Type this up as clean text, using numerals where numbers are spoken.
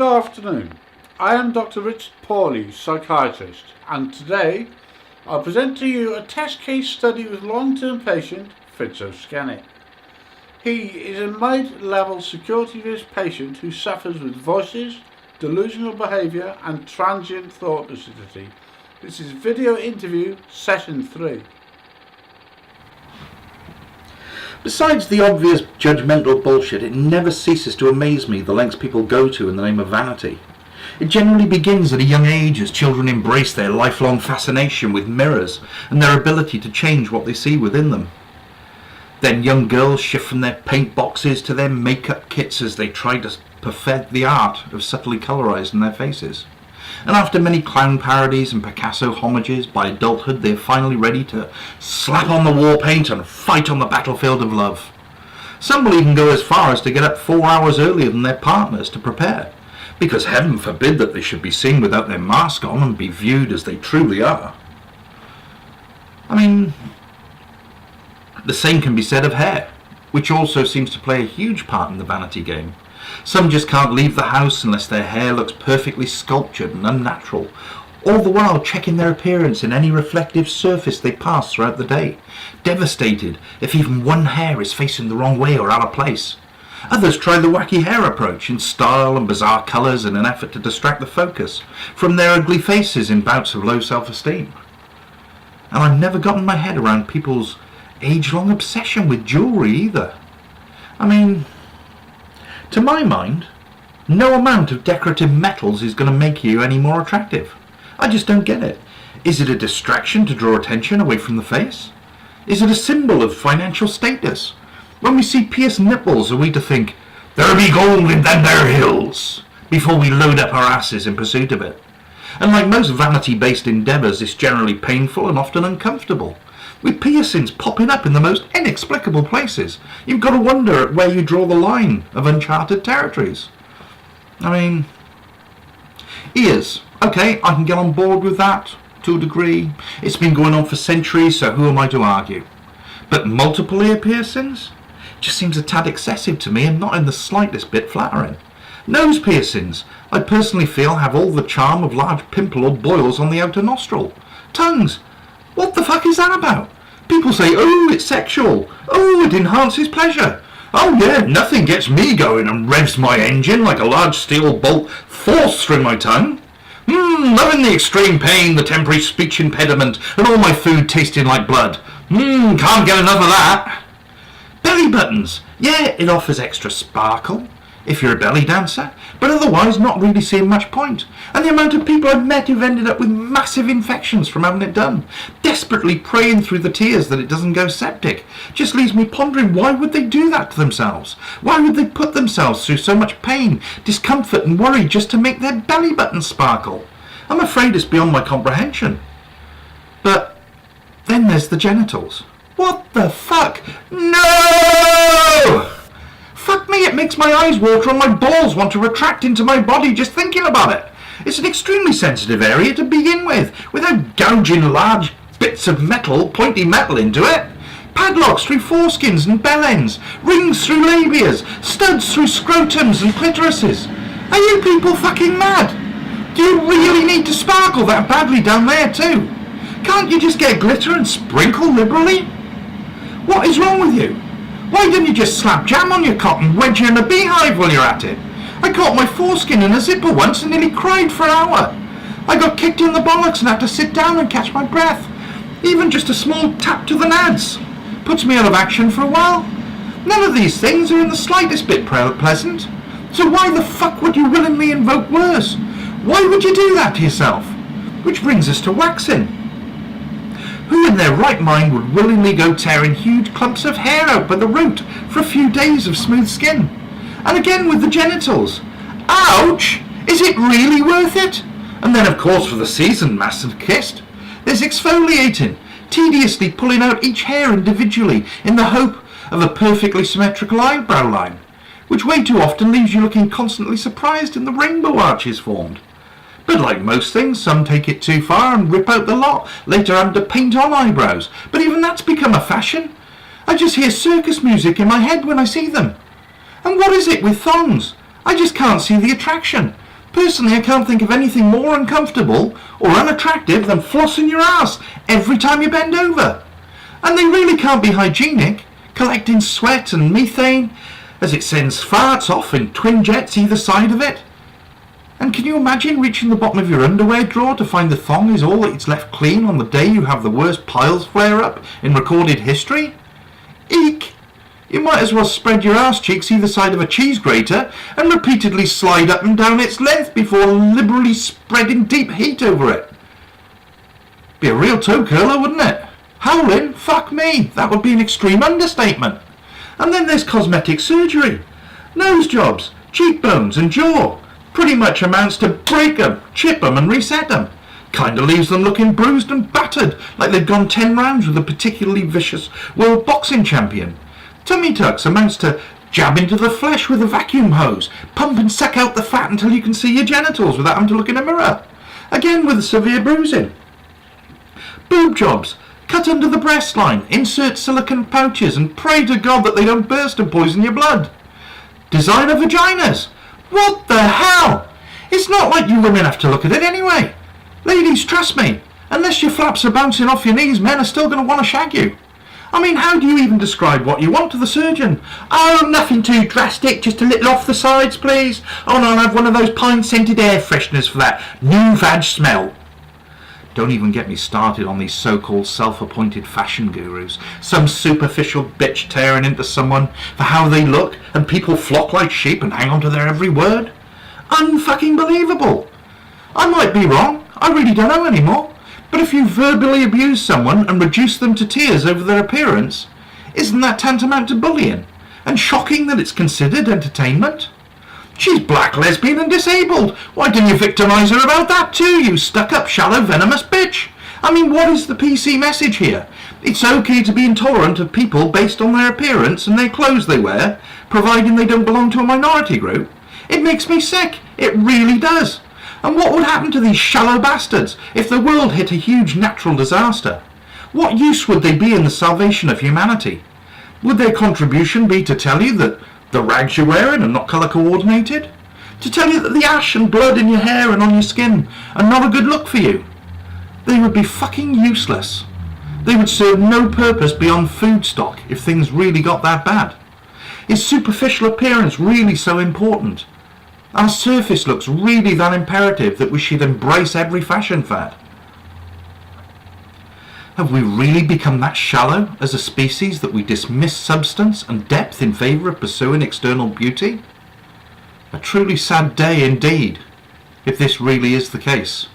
afternoon. I am Dr. Richard Pawley, psychiatrist, and today I'll present to you a test case study with long-term patient Schizophrenic. He is a mid-level security risk patient who suffers with voices, delusional behaviour and transient thought lucidity. This is video interview session 3. Besides the obvious judgmental bullshit, it never ceases to amaze me the lengths people go to in the name of vanity. It generally begins at a young age as children embrace their lifelong fascination with mirrors and their ability to change what they see within them. Then young girls shift from their paint boxes to their makeup kits as they try to perfect the art of subtly colorizing their faces. And after many clown parodies and Picasso homages, by adulthood they are finally ready to slap on the war paint and fight on the battlefield of love. Some will even go as far as to get up 4 hours earlier than their partners to prepare, because heaven forbid that they should be seen without their mask on and be viewed as they truly are. I mean, the same can be said of hair, which also seems to play a huge part in the vanity game. Some just can't leave the house unless their hair looks perfectly sculptured and unnatural, all the while checking their appearance in any reflective surface they pass throughout the day, devastated if even one hair is facing the wrong way or out of place. Others try the wacky hair approach in style and bizarre colours in an effort to distract the focus from their ugly faces in bouts of low self-esteem. And I've never gotten my head around people's age-long obsession with jewellery either. I mean, to my mind, no amount of decorative metals is going to make you any more attractive. I just don't get it. Is it a distraction to draw attention away from the face? Is it a symbol of financial status? When we see pierced nipples, are we to think, "There be gold in them there hills," before we load up our asses in pursuit of it? And like most vanity-based endeavours, it's generally painful and often uncomfortable, with piercings popping up in the most inexplicable places. You've got to wonder at where you draw the line of uncharted territories. I mean, ears. Okay, I can get on board with that to a degree. It's been going on for centuries, so who am I to argue? But multiple ear piercings? Just seems a tad excessive to me and not in the slightest bit flattering. Nose piercings, I personally feel, have all the charm of large pimple or boils on the outer nostril. Tongues, what the fuck is that about? People say, oh, it's sexual. Oh, it enhances pleasure. Oh yeah, nothing gets me going and revs my engine like a large steel bolt forced through my tongue. Loving the extreme pain, the temporary speech impediment, and all my food tasting like blood. Can't get enough of that. Belly buttons. Yeah, it offers extra sparkle if you're a belly dancer, but otherwise not really seeing much point. And the amount of people I've met who've ended up with massive infections from having it done, desperately praying through the tears that it doesn't go septic, just leaves me pondering, why would they do that to themselves? Why would they put themselves through so much pain, discomfort and worry just to make their belly button sparkle? I'm afraid it's beyond my comprehension. But then there's the genitals. What the fuck? No! Fuck me, it makes my eyes water and my balls want to retract into my body just thinking about it. It's an extremely sensitive area to begin with, without gouging large bits of metal, pointy metal into it. Padlocks through foreskins and bell ends, rings through labias, studs through scrotums and clitorises. Are you people fucking mad? Do you really need to sparkle that badly down there too? Can't you just get glitter and sprinkle liberally? What is wrong with you? Why don't you just slap jam on your cock and wedge you in a beehive while you're at it? I caught my foreskin in a zipper once and nearly cried for an hour. I got kicked in the bollocks and had to sit down and catch my breath. Even just a small tap to the nads puts me out of action for a while. None of these things are in the slightest bit pleasant. So why the fuck would you willingly invoke worse? Why would you do that to yourself? Which brings us to waxing. Who in their right mind would willingly go tearing huge clumps of hair out by the root for a few days of smooth skin? And again with the genitals. Ouch! Is it really worth it? And then of course for the seasoned masochist, there's exfoliating, tediously pulling out each hair individually in the hope of a perfectly symmetrical eyebrow line, which way too often leaves you looking constantly surprised in the rainbow arches formed. But like most things, some take it too far and rip out the lot, later having to paint on eyebrows. But even that's become a fashion. I just hear circus music in my head when I see them. And what is it with thongs? I just can't see the attraction. Personally, I can't think of anything more uncomfortable or unattractive than flossing your ass every time you bend over. And they really can't be hygienic, collecting sweat and methane as it sends farts off in twin jets either side of it. And can you imagine reaching the bottom of your underwear drawer to find the thong is all that's left clean on the day you have the worst piles flare up in recorded history? Eek! You might as well spread your arse cheeks either side of a cheese grater and repeatedly slide up and down its length before liberally spreading deep heat over it. Be a real toe curler, wouldn't it? Howling? Fuck me, that would be an extreme understatement. And then there's cosmetic surgery. Nose jobs, cheekbones and jaw. Pretty much amounts to break 'em, chip 'em and reset 'em. Kinda leaves them looking bruised and battered, like they've gone 10 rounds with a particularly vicious world boxing champion. Tummy tucks amounts to jab into the flesh with a vacuum hose, pump and suck out the fat until you can see your genitals without having to look in a mirror. Again with severe bruising. Boob jobs. Cut under the breast line, insert silicone pouches and pray to God that they don't burst and poison your blood. Designer vaginas. What the hell? It's not like you women have to look at it anyway. Ladies, trust me, unless your flaps are bouncing off your knees, men are still going to want to shag you. I mean, how do you even describe what you want to the surgeon? Oh, nothing too drastic, just a little off the sides, please. Oh, and I'll have one of those pine-scented air fresheners for that new vag smell. Don't even get me started on these so-called self-appointed fashion gurus. Some superficial bitch tearing into someone for how they look, and people flock like sheep and hang on to their every word. Unfucking believable. I might be wrong, I really don't know anymore. But if you verbally abuse someone and reduce them to tears over their appearance, isn't that tantamount to bullying? And shocking that it's considered entertainment? She's black, lesbian and disabled. Why didn't you victimise her about that too, you stuck-up, shallow, venomous bitch? I mean, what is the PC message here? It's okay to be intolerant of people based on their appearance and their clothes they wear, providing they don't belong to a minority group? It makes me sick. It really does. And what would happen to these shallow bastards if the world hit a huge natural disaster? What use would they be in the salvation of humanity? Would their contribution be to tell you that the rags you're wearing are not colour coordinated? To tell you that the ash and blood in your hair and on your skin are not a good look for you? They would be fucking useless. They would serve no purpose beyond food stock if things really got that bad. Is superficial appearance really so important? Our surface looks really that imperative that we should embrace every fashion fad? Have we really become that shallow as a species that we dismiss substance and depth in favour of pursuing external beauty? A truly sad day indeed, if this really is the case.